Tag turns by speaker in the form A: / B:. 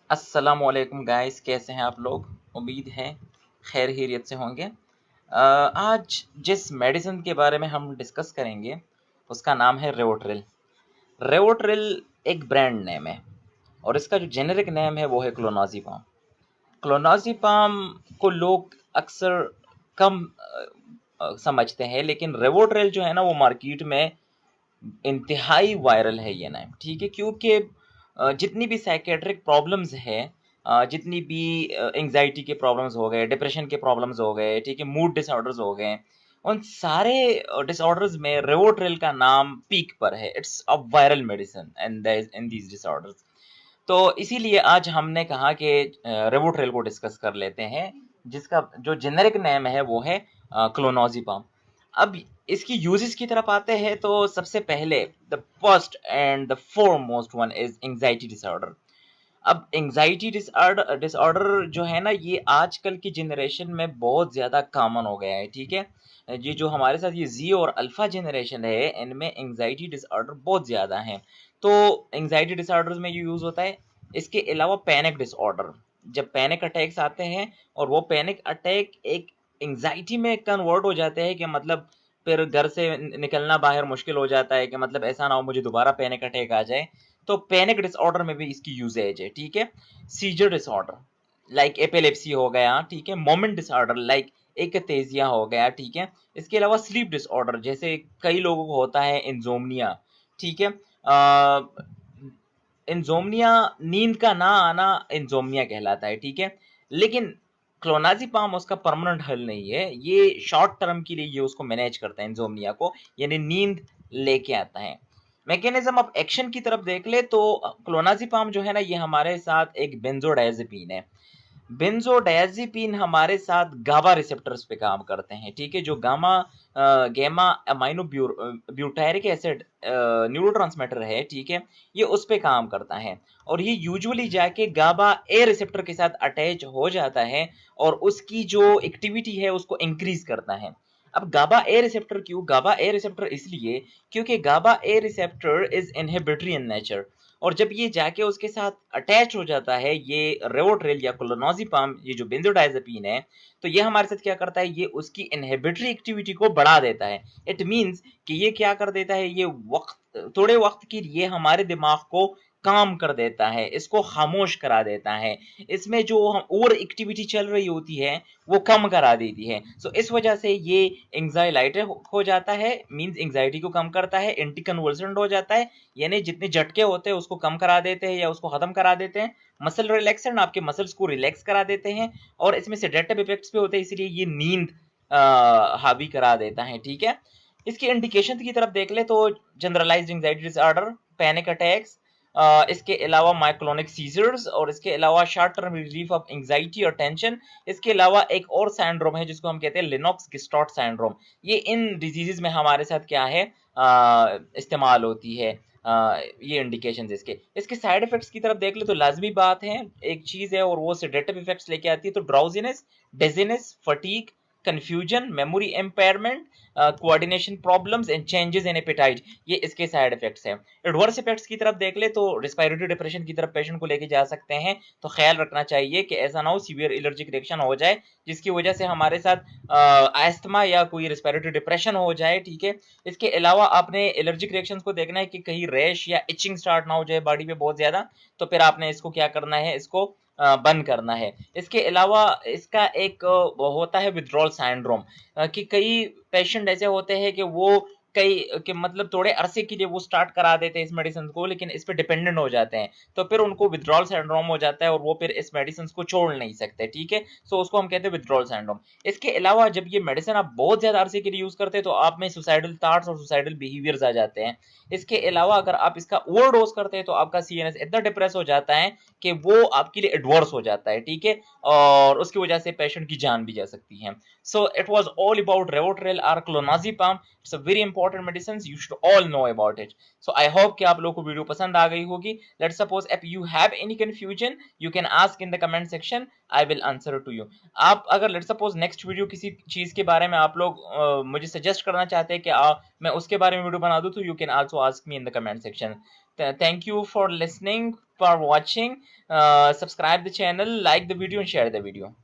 A: अस्सलामुअलैकुम गाइस, कैसे हैं आप लोग। उम्मीद है खैर खैरियत से होंगे। आज जिस मेडिसिन के बारे में हम डिस्कस करेंगे उसका नाम है रेवोट्रिल। रेवोट्रिल एक ब्रांड नेम है और इसका जो जेनेरिक नेम है वो है क्लोनाजीपाम। क्लोनाजीपाम को लोग अक्सर कम समझते हैं, लेकिन रेवोट्रिल जो है ना वो मार्केट में इंतहाई वायरल है ये नाम, ठीक है। क्योंकि जितनी भी साइकेट्रिक प्रॉब्लम्स है, जितनी भी एंजाइटी के प्रॉब्लम्स हो गए, डिप्रेशन के प्रॉब्लम्स हो गए, ठीक है, मूड डिसऑर्डर्स हो गए, उन सारे डिसऑर्डर्स में रेवोट्रिल का नाम पीक पर है। It's a viral medicine and in these disorders. तो इसीलिए आज हमने कहा कि रेवोट्रिल को डिस्कस कर लेते हैं, जिसका जो जेनेरिक नेम है वो है क्लोनोजिपाम। अब इसकी यूजेस की तरफ आते हैं तो सबसे पहले the first and the foremost one is anxiety disorder. अब एंजाइटी डिसऑर्डर डिसऑर्डर जो है ना ये आजकल की जनरेशन में बहुत ज़्यादा कॉमन हो गया है, ठीक है। ये जो हमारे साथ ये जी और अल्फा जनरेशन है इनमें एंजाइटी डिसऑर्डर बहुत ज़्यादा है। तो एंजाइटी डिसऑर्डर्स में ये यूज़ होता है। इसके अलावा पैनिक डिसऑर्डर, जब पैनिक अटैक्स आते हैं और वो पैनिक अटैक एक एंजाइटी में कन्वर्ट हो जाते हैं कि मतलब फिर घर से निकलना बाहर मुश्किल हो जाता है कि मतलब ऐसा ना हो मुझे दोबारा पैनिक अटैक आ जाए, तो पैनिक डिसऑर्डर में भी इसकी यूजेज है, ठीक है। सीजर डिसऑर्डर लाइक एपिलेप्सी हो गया, ठीक है। मोमेंट डिसऑर्डर लाइक एक तेजिया हो गया, ठीक है। इसके अलावा स्लीप डिसऑर्डर, जैसे कई लोगों को होता है इंजोमनिया, ठीक है। इंजोमनिया नींद का ना आना इंजोमनिया कहलाता है, ठीक है। लेकिन क्लोनाजीपाम उसका परमानेंट हल नहीं है, ये शॉर्ट टर्म के लिए ये उसको मैनेज करता है इंजोमनिया को, यानी नींद लेके आता है। मैकेनिज्म ऑफ एक्शन की तरफ देख ले तो क्लोनाजीपाम जो है ना ये हमारे साथ एक बेंजोडायजेपिन है। बेंजोडायजेपिन हमारे साथ गाबा रिसेप्टर्स पे काम करते हैं, ठीक है। जो gamma amino butyric acid neurotransmitter है, ठीक है, ये उस पे काम करता है और ये यूजुअली जाके गाबा ए रिसेप्टर के साथ अटैच हो जाता है और उसकी जो एक्टिविटी है उसको इंक्रीज करता है। अब गाबा ए रिसेप्टर क्यों? गाबा ए रिसेप्टर इसलिए क्योंकि GABA A receptor is inhibitory in nature, और जब ये जाके उसके साथ अटैच हो जाता है ये रेवोट्रिल या क्लोनाजीपाम, ये जो बेंजोडायजेपिन है, तो ये हमारे साथ क्या करता है, ये उसकी इनहिबिटरी एक्टिविटी को बढ़ा देता है। इट मींस कि ये क्या कर देता है, ये वक्त थोड़े वक्त के लिए हमारे दिमाग को काम कर देता है, इसको खामोश करा देता है। इसमें जो और एक्टिविटी चल रही होती है वो कम करा देती है। सो इस वजह से ये एंजाइलाइटर हो जाता है, मींस एंजाइटी को कम करता है, एंटी कन्वल्सेंट हो जाता है, यानी जितने झटके होते हैं उसको कम करा देते हैं या उसको खत्म करा देते हैं। मसल रिलैक्सेंट, आपके मसल्स को रिलैक्स करा देते हैं और इसमें सेडेटिव इफेक्ट्स भी होते हैं, इसलिए ये नींद हावी करा देता है, ठीक है। इसकी इंडिकेशन की तरफ देख ले तो generalised anxiety disorder, panic attacks, इसके अलावा माइक्लोनिक सीजर्स, और इसके अलावा short term relief of anxiety और टेंशन। इसके अलावा एक और सैंड्रोम है जिसको हम कहते हैं लेनॉक्स गेस्टॉट सैंड्रोम। ये इन डिजीजेस में हमारे साथ क्या है, इस्तेमाल होती है। ये इंडिकेशंस इसके इसके साइड इफेक्ट्स की तरफ देख ले तो लाजमी बात है, एक चीज है और वो सेडेटिव इफेक्ट्स लेके आती है। तो drowsiness, dizziness, fatigue, confusion, memory impairment, coordination problems and changes in appetite, ये इसके साइड इफेक्ट्स हैं। एडवर्स इफेक्ट्स की तरफ देख ले तो रिस्पायरेटरी डिप्रेशन की तरफ पेशेंट को लेके जा सकते हैं, तो ख्याल रखना चाहिए कि ऐसा ना हो सीवियर एलर्जिक रिएक्शन हो जाए जिसकी वजह से हमारे साथ अस्थमा या कोई रिस्पायरेटरी डिप्रेशन हो जाए, ठीक है। इसके अलावा आपने एलर्जिक रिएक्शंस को देखना है कि कहीं रैश या इचिंग स्टार्ट ना हो जाए बॉडी पे बहुत ज्यादा, तो फिर आपने इसको क्या करना है, इसको बंद करना है। इसके अलावा इसका एक वो होता है विथड्रॉल सिंड्रोम, कि कई पेशेंट ऐसे होते हैं कि वो कई कि मतलब थोड़े अरसे के लिए वो स्टार्ट करा देते हैं इस मेडिसिन को, लेकिन इस पे डिपेंडेंट हो जाते हैं, तो फिर उनको विथड्रॉल सिंड्रोम हो जाता है और वो फिर इस मेडिसिन को छोड़ नहीं सकते, ठीक है। सो उसको हम कहते हैं विथड्रॉल सिंड्रोम। इसके अलावा जब ये मेडिसिन आप बहुत ज्यादा अरसे के लिए यूज करते हैं तो आप में सुसाइडल थॉट्स और सुसाइडल बिहेवियर्स आ जाते हैं। इसके अलावा अगर आप इसका ओवरडोज करते हैं तो आपका सीएनएस इतना डिप्रेस हो जाता है कि वो आपके लिए एडवर्स हो जाता है, ठीक है, और उसकी वजह से पेशेंट की जान भी जा सकती है। So it was all about Rivotril और clonazepam. It's a very important medicine, you should all know about it. So I hope कि आप लोगों को वीडियो पसंद आ गई होगी। Let's suppose if you have any confusion you can ask in the comment section, I will answer to you. आप अगर लेट्स सपोज नेक्स्ट वीडियो किसी चीज के बारे में आप लोग मुझे सजेस्ट करना चाहते हैं कि मैं उसके बारे में वीडियो बना दूं, तो you can also ask me in the comment section. Thank you for listening, for watching. Subscribe the channel, like the video and share the video.